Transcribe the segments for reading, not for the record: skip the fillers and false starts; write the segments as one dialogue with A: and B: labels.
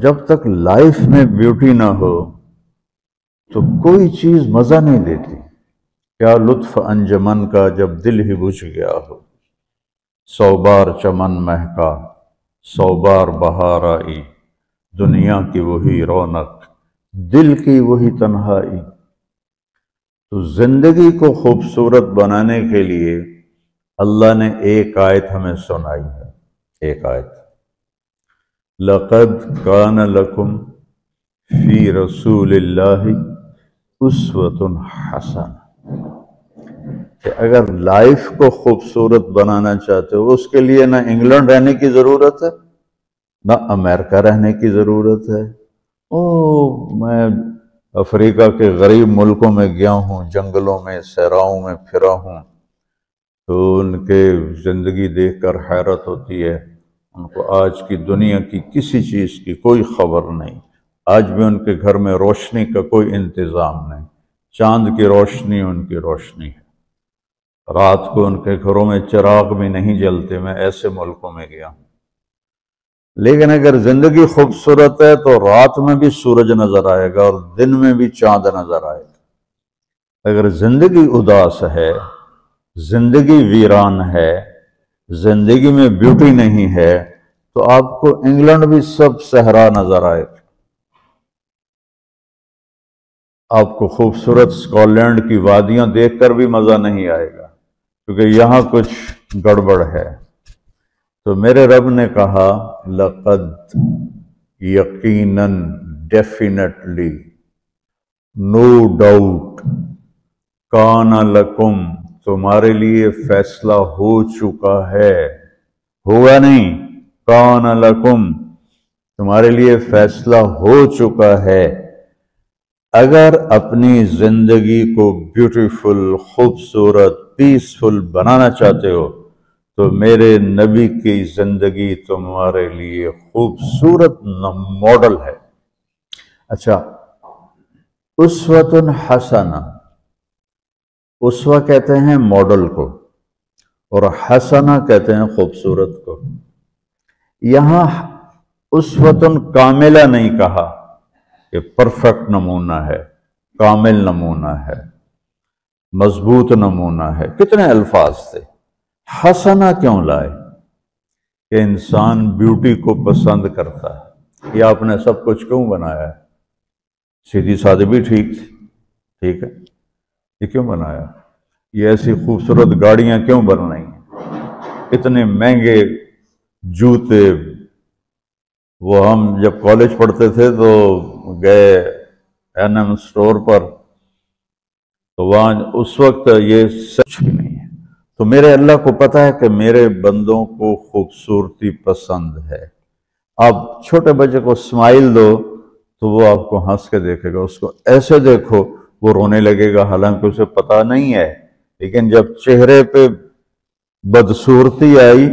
A: جب تک لائف میں بیوٹی نہ ہو تو کوئی چیز مزہ نہیں دیتی۔ کیا لطف انجمن کا جب دل ہی بجھ گیا ہو، 100 بار چمن مہکا 100 بار بہار آئی، دنیا کی وہی رونق دل کی وہی تنہائی۔ تو زندگی کو خوبصورت بنانے کے لیے اللہ نے ایک آیت ہمیں سنائی ہے، ایک آیت، لَقَدْ كَانَ لَكُمْ فِي رَسُولِ اللَّهِ أُسْوَةٌ حَسَنَةٌ، کہ اگر لائف کو خوبصورت بنانا چاہتے ہو، اس کے لیے نہ انگلینڈ رہنے کی ضرورت ہے نہ امریکہ رہنے کی ضرورت ہے۔ میں افریقہ کے غریب ملکوں میں گیا ہوں، جنگلوں میں صحراؤں میں پھرا ہوں، تو ان کے زندگی دیکھ کر حیرت ہوتی ہے۔ ان کو آج کی دنیا کی کسی چیز کی کوئی خبر نہیں، آج بھی ان کے گھر میں روشنی کا کوئی انتظام نہیں، چاند کی روشنی ان کی روشنی ہے، رات کو ان کے گھروں میں چراغ بھی نہیں جلتے۔ میں ایسے ملکوں میں گیا ہوں۔ لیکن اگر زندگی خوبصورت ہے تو رات میں بھی سورج نظر آئے گا اور دن میں بھی چاند نظر آئے گا۔ اگر زندگی اداس ہے، زندگی ویران ہے، زندگی میں بیوٹی نہیں ہے، تو آپ کو انگلینڈ بھی سب صحرا نظر آئے گا۔ آپ کو خوبصورت اسکاٹ لینڈ کی وادیاں دیکھ کر بھی مزہ نہیں آئے گا، کیونکہ یہاں کچھ گڑبڑ ہے۔ تو میرے رب نے کہا لقد، یقیناً، ڈیفینیٹلی، نو ڈاؤٹ، کان لکم، تمہارے لیے فیصلہ ہو چکا ہے، ہوا نہیں، کان لکم، تمہارے لیے فیصلہ ہو چکا ہے۔ اگر اپنی زندگی کو بیوٹیفل، خوبصورت، پیسفل بنانا چاہتے ہو تو میرے نبی کی زندگی تمہارے لیے خوبصورت ماڈل ہے۔ اچھا، اسوۃ حسنہ، اسوہ کہتے ہیں ماڈل کو اور حسنہ کہتے ہیں خوبصورت کو۔ یہاں اسوۃ کاملہ نہیں کہا کہ پرفیکٹ نمونہ ہے، کامل نمونہ ہے، مضبوط نمونہ ہے، کتنے الفاظ تھے۔ حسنہ کیوں لائے؟ کہ انسان بیوٹی کو پسند کرتا ہے۔ یہ آپ نے سب کچھ کیوں بنایا ہے؟ سیدھی سادی بھی ٹھیک تھی، ٹھیک ہے، یہ کیوں بنایا؟ یہ ایسی خوبصورت گاڑیاں کیوں بن رہی ہیں؟ اتنے مہنگے جوتے۔ وہ ہم جب کالج پڑھتے تھے تو گئے این ایم اسٹور پر، تو وہاں اس وقت یہ سچ بھی نہیں ہے۔ تو میرے اللہ کو پتہ ہے کہ میرے بندوں کو خوبصورتی پسند ہے۔ آپ چھوٹے بچے کو اسمائل دو تو وہ آپ کو ہنس کے دیکھے گا، اس کو ایسے دیکھو وہ رونے لگے گا، حالانکہ اسے پتہ نہیں ہے، لیکن جب چہرے پہ بدصورتی آئی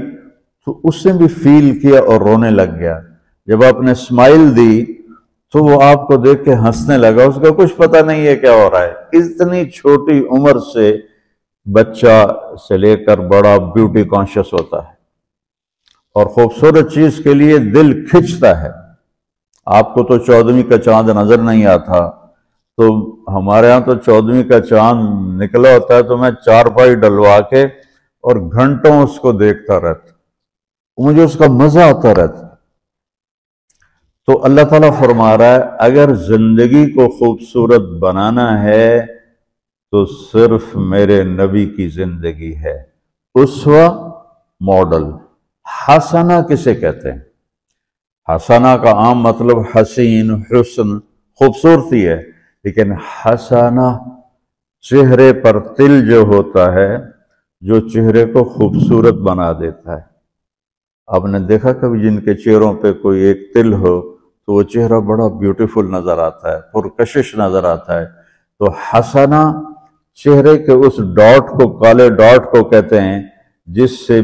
A: تو اس نے بھی فیل کیا اور رونے لگ گیا۔ جب آپ نے اسمائل دی تو وہ آپ کو دیکھ کے ہنسنے لگا، اس کا کچھ پتہ نہیں ہے کیا ہو رہا ہے۔ اتنی چھوٹی عمر سے بچہ سے لے کر بڑا بیوٹی کانشیس ہوتا ہے اور خوبصورت چیز کے لیے دل کھنچتا ہے۔ آپ کو تو 14ویں کا چاند نظر نہیں آتا، تو ہمارے ہاں تو 14ویں کا چاند نکلا ہوتا ہے تو میں چارپائی ڈلوا کے اور گھنٹوں اس کو دیکھتا رہتا، مجھے اس کا مزہ آتا رہتا۔ تو اللہ تعالیٰ فرما رہا ہے اگر زندگی کو خوبصورت بنانا ہے تو صرف میرے نبی کی زندگی ہے، اسوہ، ماڈل۔ حسنہ کسے کہتے ہیں؟ حسنہ کا عام مطلب حسین، حسن، خوبصورتی ہے، لیکن حسنہ چہرے پر تل جو ہوتا ہے، جو چہرے کو خوبصورت بنا دیتا ہے۔ آپ نے دیکھا کبھی جن کے چہروں پہ کوئی ایک تل ہو تو وہ چہرہ بڑا بیوٹیفل نظر آتا ہے، پرکشش نظر آتا ہے۔ تو حسنہ چہرے کے اس ڈاٹ کو، کالے ڈاٹ کو کہتے ہیں جس سے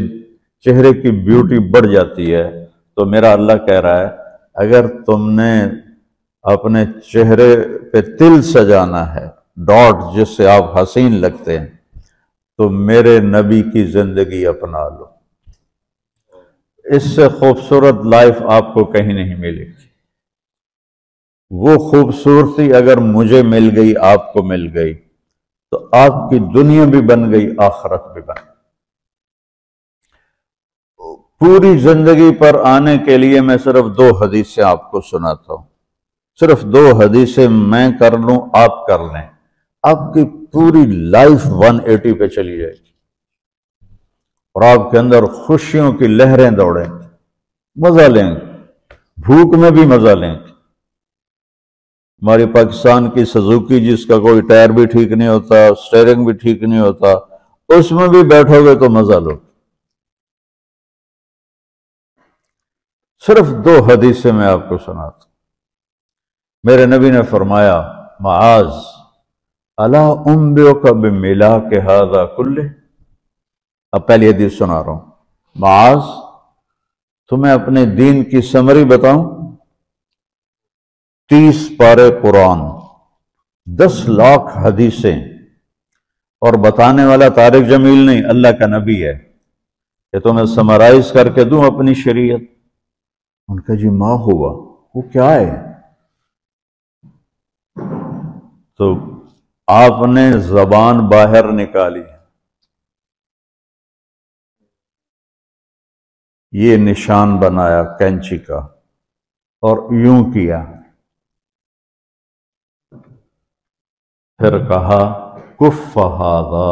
A: چہرے کی بیوٹی بڑھ جاتی ہے۔ تو میرا اللہ کہہ رہا ہے اگر تم نے اپنے چہرے پہ تل سجانا ہے، ڈاٹ جس سے آپ حسین لگتے ہیں، تو میرے نبی کی زندگی اپنا لو۔ اس سے خوبصورت لائف آپ کو کہیں نہیں ملے گی۔ وہ خوبصورتی اگر مجھے مل گئی، آپ کو مل گئی، تو آپ کی دنیا بھی بن گئی، آخرت بھی بن گئی۔ پوری زندگی پر آنے کے لیے میں صرف 2 حدیثیں آپ کو سناتا ہوں، صرف 2 حدیثیں میں کر لوں، آپ کر لیں، آپ کی پوری لائف 180 پہ چلی جائے گی، اور آپ کے اندر خوشیوں کی لہریں دوڑیں گی، مزہ لیں گے، بھوک میں بھی مزہ لیں گے۔ ہماری پاکستان کی سزوکی جس کا کوئی ٹائر بھی ٹھیک نہیں ہوتا، سٹیئرنگ بھی ٹھیک نہیں ہوتا، اس میں بھی بیٹھو گے تو مزہ لو۔ صرف 2 حدیثیں میں آپ کو سناتا ہوں۔ میرے نبی نے فرمایا، معاذ الا انبئک بملاک ھذا کلہ۔ اب پہلی حدیث سنا رہا ہوں۔ معاذ، تمہیں اپنے دین کی سمری بتاؤں؟ 30 پارے قرآن، 10 لاکھ حدیثیں، اور بتانے والا طارق جمیل نہیں، اللہ کا نبی ہے، کہ تمہیں سمرائز کر کے دوں اپنی شریعت۔ ان کا جی ما ہوا، وہ کیا ہے؟ تو آپ نے زبان باہر نکالی، یہ نشان بنایا کینچی کا، اور یوں کیا، پھر کہا کف ھذا،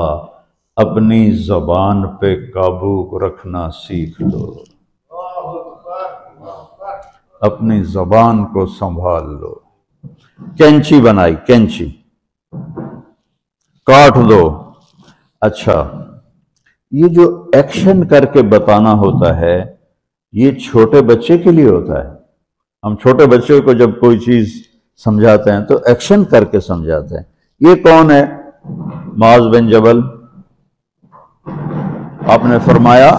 A: اپنی زبان پہ قابو رکھنا سیکھ لو، اپنی زبان کو سنبھال لو۔ کینچی بنائی، کینچی، کاٹ دو۔ اچھا، یہ جو ایکشن کر کے بتانا ہوتا ہے، یہ چھوٹے بچے کے لیے ہوتا ہے۔ ہم چھوٹے بچے کو جب کوئی چیز سمجھاتے ہیں تو ایکشن کر کے سمجھاتے ہیں۔ یہ کون ہے؟ معاذ بن جبل۔ آپ نے فرمایا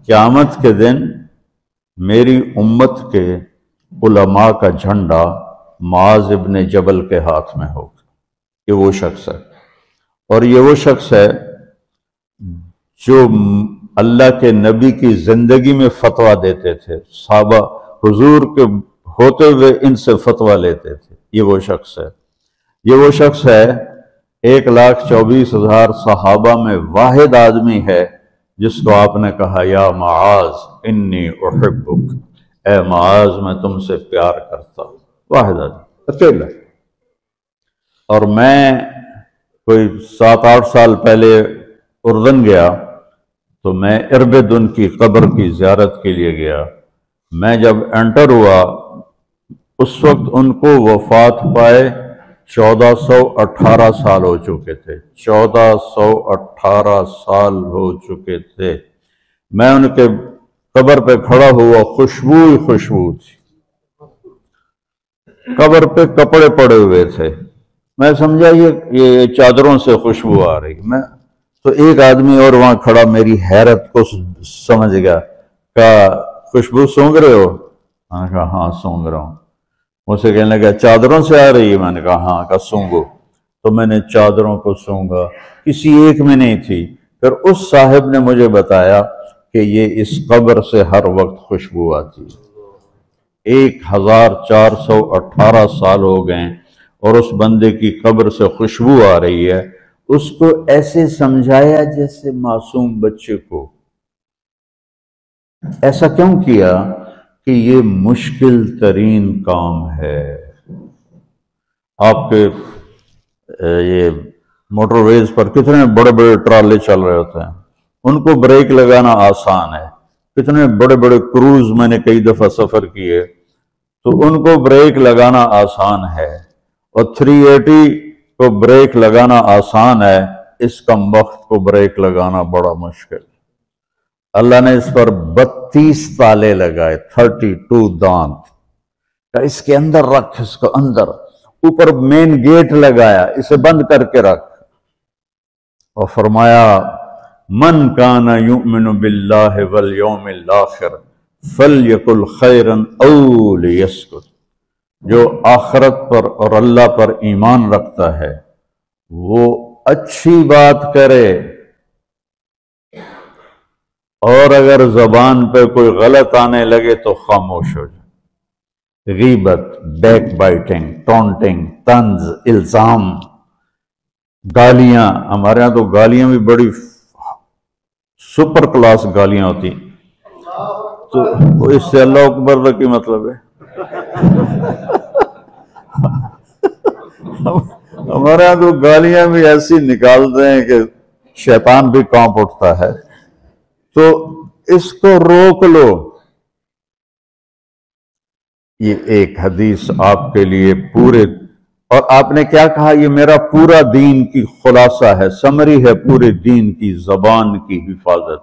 A: قیامت کے دن میری امت کے علماء کا جھنڈا معاذ ابن جبل کے ہاتھ میں ہوگا۔ یہ وہ شخص ہے، اور یہ وہ شخص ہے جو اللہ کے نبی کی زندگی میں فتویٰ دیتے تھے، صحابہ حضور کے ہوتے ہوئے ان سے فتویٰ لیتے تھے۔ یہ وہ شخص ہے، یہ وہ شخص ہے 1,24,000 صحابہ میں واحد آدمی ہے جس کو آپ نے کہا یا معاذ انی احبک، اے معاذ میں تم سے پیار کرتا ہوں۔ واحد آدمی، اکیلا۔ اور میں کوئی 7-8 سال پہلے اردن گیا تو میں اربدن کی قبر کی زیارت کے لیے گیا۔ میں جب انٹر ہوا اس وقت ان کو وفات پائے 1418 سال ہو چکے تھے، 1418 سال ہو چکے تھے۔ میں ان کے قبر پہ کھڑا ہوا، خوشبو ہی خوشبو تھی، قبر پہ کپڑے پڑے ہوئے تھے۔ میں سمجھا یہ چادروں سے خوشبو آ رہی۔ میں تو ایک آدمی اور وہاں کھڑا میری حیرت کو سمجھ گیا، کہا خوشبو سونگ رہے ہو؟ میں نے کہا ہاں سونگ رہا ہوں۔ مجھ سے کہنے لگا چادروں سے آ رہی ہے؟ میں نے کہا ہاں۔ کہا سونگو۔ تو میں نے چادروں کو سونگا، کسی ایک میں نہیں تھی۔ پھر اس صاحب نے مجھے بتایا کہ یہ اس قبر سے ہر وقت خوشبو آتی ہے۔ 1418 سال ہو گئے اور اس بندے کی قبر سے خوشبو آ رہی ہے۔ اس کو ایسے سمجھایا جیسے معصوم بچے کو۔ ایسا کیوں کیا؟ کہ یہ مشکل ترین کام ہے۔ آپ کے یہ موٹر ویز پر کتنے بڑے بڑے ٹرالے چل رہے ہوتے ہیں، ان کو بریک لگانا آسان ہے۔ کتنے بڑے بڑے کروز میں نے کئی دفعہ سفر کیے تو ان کو بریک لگانا آسان ہے، اور 380 کو بریک لگانا آسان ہے، اس کم وقت کو بریک لگانا بڑا مشکل۔ اللہ نے اس پر 32 تالے لگائے، 32 دانت، اس کے اندر رکھ، اس کو اندر، اوپر مین گیٹ لگایا، اسے بند کر کے رکھ، اور فرمایا من کان یؤمن باللہ والیوم الآخر فلیقل خیرا او لیسکت، جو آخرت پر اور اللہ پر ایمان رکھتا ہے وہ اچھی بات کرے، اور اگر زبان پہ کوئی غلط آنے لگے تو خاموش ہو جائے۔ غیبت، بیک بائٹنگ، ٹونٹنگ، طنز، الزام، گالیاں. ہمارے ہاں تو گالیاں بھی بڑی سپر کلاس گالیاں ہوتی، تو اس سے اللہ اکبر کا کی مطلب ہے؟ ہمارے یہاں تو گالیاں بھی ایسی نکالتے ہیں کہ شیطان بھی کانپ اٹھتا ہے. تو اس کو روک لو. یہ ایک حدیث آپ کے لیے پورے، اور آپ نے کیا کہا؟ یہ میرا پورا دین کی خلاصہ ہے، سمری ہے پورے دین کی، زبان کی حفاظت.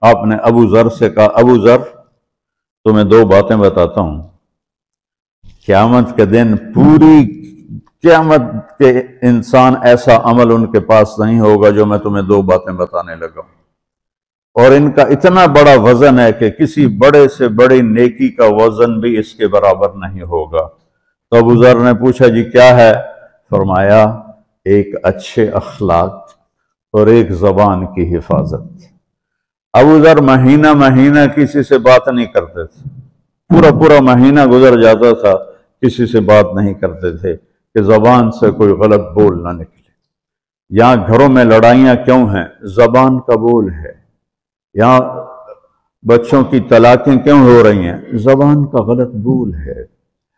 A: آپ نے ابو ذر سے کہا ابو ذر تمہیں دو باتیں بتاتا ہوں، قیامت کے دن پوری قیامت کے انسان ایسا عمل ان کے پاس نہیں ہوگا جو میں تمہیں دو باتیں بتانے لگا ہوں، اور ان کا اتنا بڑا وزن ہے کہ کسی بڑے سے بڑی نیکی کا وزن بھی اس کے برابر نہیں ہوگا. تو ابو ذر نے پوچھا جی کیا ہے؟ فرمایا ایک اچھے اخلاق اور ایک زبان کی حفاظت. ابو ذر مہینہ مہینہ کسی سے بات نہیں کرتے تھے، پورا پورا مہینہ گزر جاتا تھا کسی سے بات نہیں کرتے تھے کہ زبان سے کوئی غلط بول نہ نکلے. یہاں گھروں میں لڑائیاں کیوں ہیں؟ زبان کا بول ہے. یہاں بچوں کی طلاقیں کیوں ہو رہی ہیں؟ زبان کا غلط بول ہے.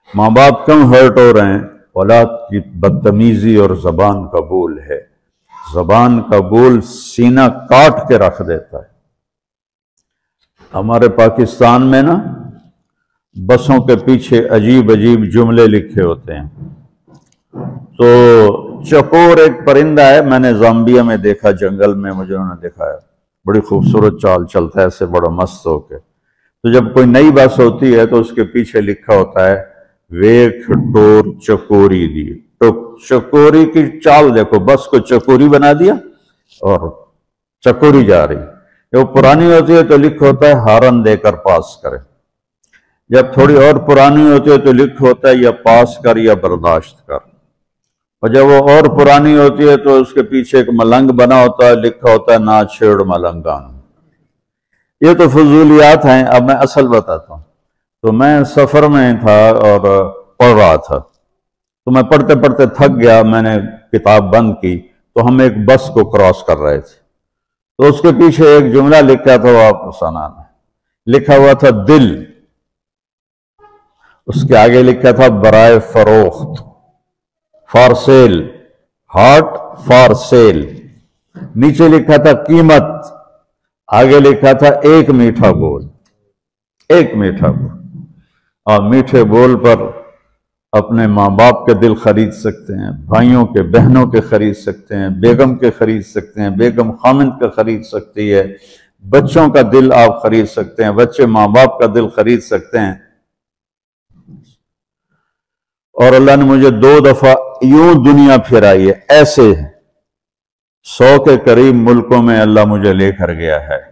A: ماں باپ کیوں ہرٹ ہو رہے ہیں؟ اولاد کی بدتمیزی اور زبان کا بول ہے. زبان کا بول سینہ کاٹ کے رکھ دیتا ہے. ہمارے پاکستان میں نا بسوں کے پیچھے عجیب عجیب جملے لکھے ہوتے ہیں. تو چکور ایک پرندہ ہے، میں نے زامبیا میں دیکھا، جنگل میں مجھے انہوں نے دکھایا، بڑی خوبصورت چال چلتا ہے ایسے بڑا مست ہو کے. تو جب کوئی نئی بس ہوتی ہے تو اس کے پیچھے لکھا ہوتا ہے ویکھ ٹور چکوری دی. تو چکوری کی چال دیکھو، بس کو چکوری بنا دیا اور چکوری جا رہی. جب پرانی ہوتی ہے تو لکھ ہوتا ہے ہارن دے کر پاس کرے. جب تھوڑی اور پرانی ہوتی ہے تو لکھ ہوتا ہے یا پاس کر یا برداشت کر. اور جب وہ اور پرانی ہوتی ہے تو اس کے پیچھے ایک ملنگ بنا ہوتا ہے، لکھا ہوتا ہے نا چھیڑ ملنگان. یہ تو فضولیات ہیں. اب میں اصل بتاتا ہوں. تو میں سفر میں تھا اور پڑھ رہا تھا، تو میں پڑھتے پڑھتے تھک گیا، میں نے کتاب بند کی. تو ہم ایک بس کو کراس کر رہے تھے، تو اس کے پیچھے ایک جملہ لکھا تھا، وہ آپ کو سنانا ہے. لکھا ہوا تھا دل، اس کے آگے لکھا تھا برائے فروخت، for sale, heart for sale. نیچے لکھا تھا قیمت، آگے لکھا تھا ایک میٹھا بول. ایک میٹھا بول. اور میٹھے بول پر اپنے ماں باپ کے دل خرید سکتے ہیں، بھائیوں کے بہنوں کے خرید سکتے ہیں، بیگم کے خرید سکتے ہیں، بیگم خامند کا خرید سکتی ہے، بچوں کا دل آپ خرید سکتے ہیں، بچے ماں باپ کا دل خرید سکتے ہیں. اور اللہ نے مجھے 2 دفعہ یوں دنیا پھرائی ہے، ایسے 100 کے قریب ملکوں میں اللہ مجھے لے کر گیا ہے.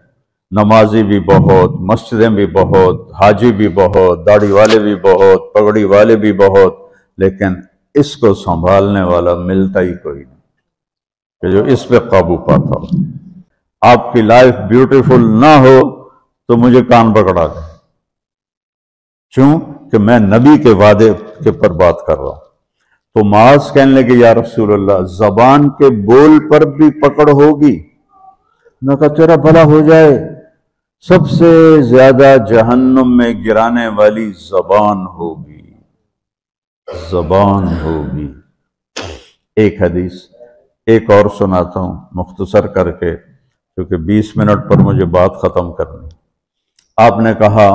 A: نمازی بھی بہت، مسجدیں بھی بہت، حاجی بھی بہت، داڑھی والے بھی بہت، پگڑی والے بھی بہت، لیکن اس کو سنبھالنے والا ملتا ہی کوئی نہیں کہ جو اس پہ قابو پاتا ہو. آپ کی لائف بیوٹیفل نہ ہو تو مجھے کان پکڑا دیں، کیوں کہ میں نبی کے وعدے کے پر بات کر رہا ہوں. تو معاذ کہنے لگے یا رسول اللہ زبان کے بول پر بھی پکڑ ہوگی؟ میں کہا تیرا بھلا ہو جائے، سب سے زیادہ جہنم میں گرانے والی زبان ہوگی، زبان ہوگی. ایک حدیث ایک اور سناتا ہوں مختصر کر کے، کیونکہ 20 منٹ پر مجھے بات ختم کرنی. آپ نے کہا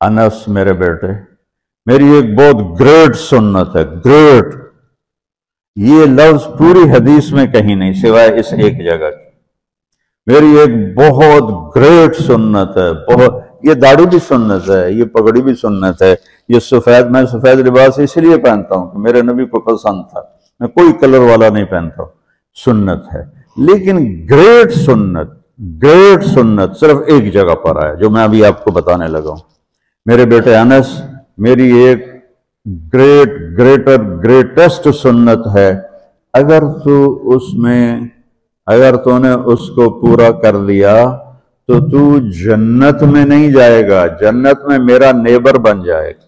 A: انس میرے بیٹے، میری ایک بہت گریٹ سنت ہے. گریٹ یہ لفظ پوری حدیث میں کہیں نہیں سوائے اس ایک جگہ کی. میری ایک بہت گریٹ سنت ہے. بہت، یہ داڑھی بھی سنت ہے، یہ پگڑی بھی سنت ہے، یہ سفید، میں سفید لباس اس لیے پہنتا ہوں کہ میرے نبی کو پسند تھا. میں کوئی کلر والا نہیں پہنتا ہوں. سنت ہے، لیکن گریٹ سنت، گریٹ سنت صرف ایک جگہ پر آیا جو میں ابھی آپ کو بتانے لگا ہوں. میرے بیٹے انس، میری ایک گریٹسٹ سنت ہے، اگر تو نے اس کو پورا کر لیا تو جنت میں نہیں جائے گا، جنت میں میرا نیبر بن جائے گا.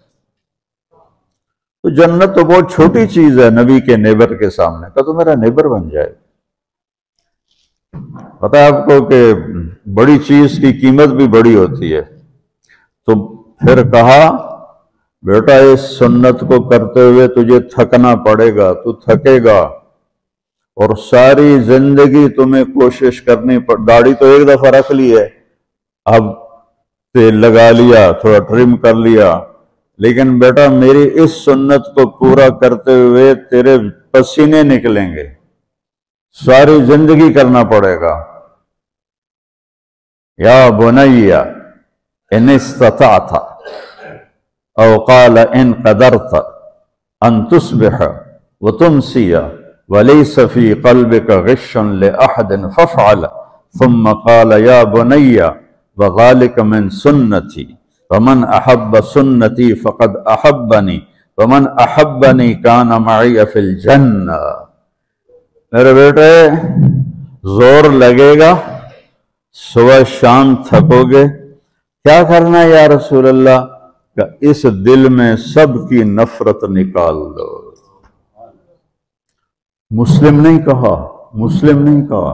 A: تو جنت تو بہت چھوٹی چیز ہے نبی کے نیبر کے سامنے، کہ تو میرا نیبر بن جائے۔ پتہ ہے آپ کو کہ بڑی چیز کی قیمت بھی بڑی ہوتی ہے۔ تو پھر کہا بیٹا اس سنت کو کرتے ہوئے تجھے تھکنا پڑے گا، تو تھکے گا، اور ساری زندگی تمہیں کوشش کرنی داڑھی تو ایک دفعہ رکھ لی ہے، اب تیل لگا لیا، تھوڑا ٹرم کر لیا، لیکن بیٹا میری اس سنت کو پورا کرتے ہوئے تیرے پسینے نکلیں گے، ساری زندگی کرنا پڑے گا۔ یا بنی ان استطعت او قال ان قدرت ان تصبح وتمسی وليس في قلبك غش لأحد فافعل ثم قال يا بني وذلك من سنتي ومن أحب سنتي فقد أحبني ومن أحبني كان معي في الجنة۔ میرے بیٹے زور لگے گا، صبح شام تھکو گے، کیا کرنا ہے یا رسول اللہ؟ کہ اس دل میں سب کی نفرت نکال دو۔ مسلم نہیں کہا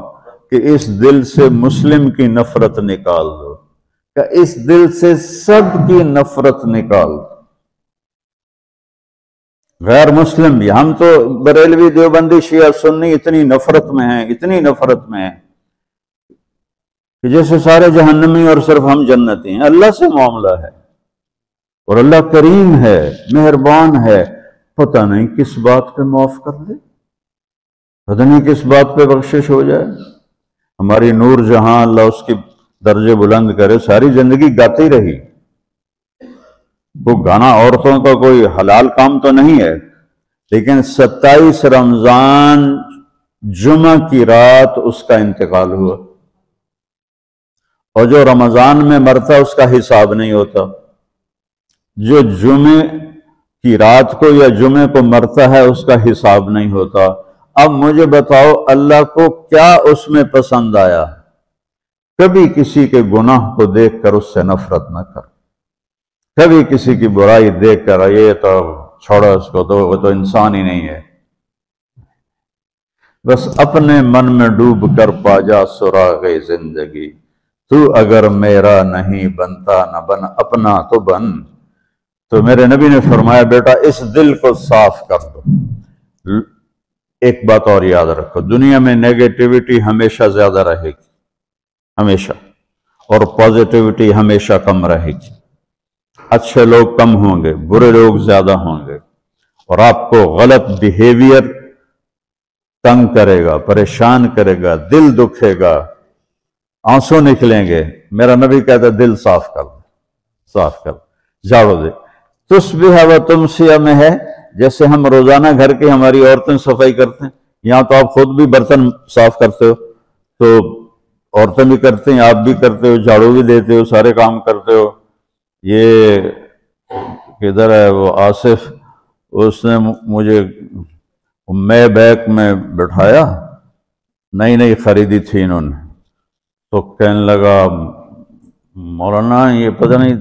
A: کہ اس دل سے مسلم کی نفرت نکال دو، کہ اس دل سے سب کی نفرت نکال دو۔ غیر مسلم بھی، ہم تو بریلوی دیوبندی شیعہ سنی اتنی نفرت میں ہیں کہ جیسے سارے جہنمی اور صرف ہم جنتی ہیں۔ اللہ سے معاملہ ہے، اور اللہ کریم ہے، مہربان ہے، پتہ نہیں کس بات پہ معاف کر دے، پتہ نہیں کس بات پہ بخشش ہو جائے۔ ہماری نور جہاں، اللہ اس کی درجے بلند کرے، ساری زندگی گاتی رہی۔ وہ گانا عورتوں کا کوئی حلال کام تو نہیں ہے، لیکن 27 رمضان جمعہ کی رات اس کا انتقال ہوا، اور جو رمضان میں مرتا اس کا حساب نہیں ہوتا، جو جمعے کی رات کو یا جمعے کو مرتا ہے اس کا حساب نہیں ہوتا۔ اب مجھے بتاؤ اللہ کو کیا اس میں پسند آیا؟ کبھی کسی کے گناہ کو دیکھ کر اس سے نفرت نہ کر، کبھی کسی کی برائی دیکھ کر یہ تو چھوڑو اس کو، تو وہ تو انسان ہی نہیں ہے۔ بس اپنے من میں ڈوب کر پا جا سراغ زندگی، تو اگر میرا نہیں بنتا نہ بن اپنا تو بن۔ تو میرے نبی نے فرمایا بیٹا اس دل کو صاف کر دو۔ ایک بات اور یاد رکھو، دنیا میں نیگیٹیوٹی ہمیشہ زیادہ رہے گی، ہمیشہ، اور پازیٹیوٹی ہمیشہ کم رہے گی۔ اچھے لوگ کم ہوں گے، برے لوگ زیادہ ہوں گے، اور آپ کو غلط بیہیویئر تنگ کرے گا، پریشان کرے گا، دل دکھے گا، آنسو نکلیں گے۔ میرا نبی کہتا ہے دل صاف کر، جھاڑو دے۔ تصبح و تمسیہ میں ہے، جیسے ہم روزانہ گھر کی ہماری عورتیں صفائی کرتے ہیں، یہاں تو آپ خود بھی برتن صاف کرتے ہو، تو عورتیں بھی کرتے ہیں، آپ بھی کرتے ہو، جھاڑو بھی دیتے ہو، سارے کام کرتے ہو۔ یہ کدھر ہے وہ آصف، اس نے مجھے میں بیک میں بٹھایا، نئی خریدی تھی انہوں نے، تو کہنے لگا مولانا یہ پتہ نہیں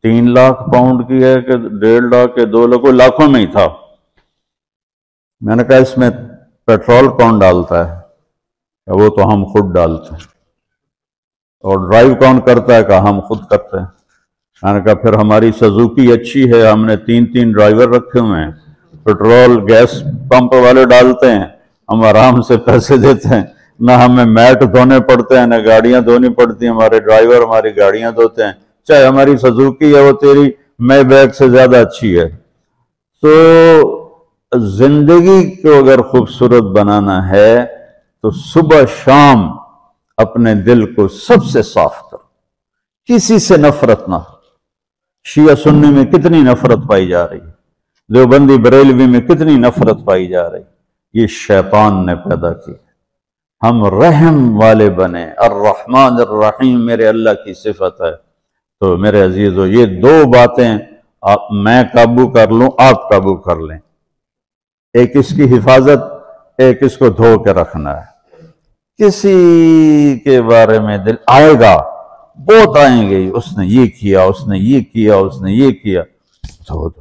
A: 3 لاکھ پاؤنڈ کی ہے کہ 1.5 لاکھ کے 2 لاکھ، لاکھوں میں ہی تھا۔ میں نے کہا اس میں پیٹرول کون ڈالتا ہے؟ وہ تو ہم خود ڈالتے ہیں۔ اور ڈرائیو کون کرتا ہے؟ کہا ہم خود کرتے ہیں۔ میں نے کہا پھر ہماری سزوکی اچھی ہے، ہم نے 3 ڈرائیور رکھے ہوئے ہیں، پیٹرول گیس پمپ والے ڈالتے ہیں، ہم آرام سے پیسے دیتے ہیں، نہ ہمیں میٹ دھونے پڑتے ہیں، نہ گاڑیاں دھونی پڑتی ہیں، ہمارے ڈرائیور ہماری گاڑیاں دھوتے ہیں، چاہے ہماری سزوکی ہے وہ تیری میں بیگ سے زیادہ اچھی ہے۔ تو زندگی کو اگر خوبصورت بنانا ہے تو صبح شام اپنے دل کو سب سے صاف کرو، کسی سے نفرت نہ ہو۔ شیعہ سنی میں کتنی نفرت پائی جا رہی ہے، دیوبندی بریلوی میں کتنی نفرت پائی جا رہی ہے، یہ شیطان نے پیدا کی۔ ہم رحم والے بنے، الرحمن الرحیم میرے اللہ کی صفت ہے۔ تو میرے عزیزو یہ 2 باتیں میں قابو کر لوں، آپ قابو کر لیں، ایک اس کی حفاظت، ایک اس کو دھو کے رکھنا ہے۔ کسی کے بارے میں دل آئے گا، بہت آئیں گے، اس نے یہ کیا، اس نے یہ کیا، اس نے یہ کیا، دھو دو۔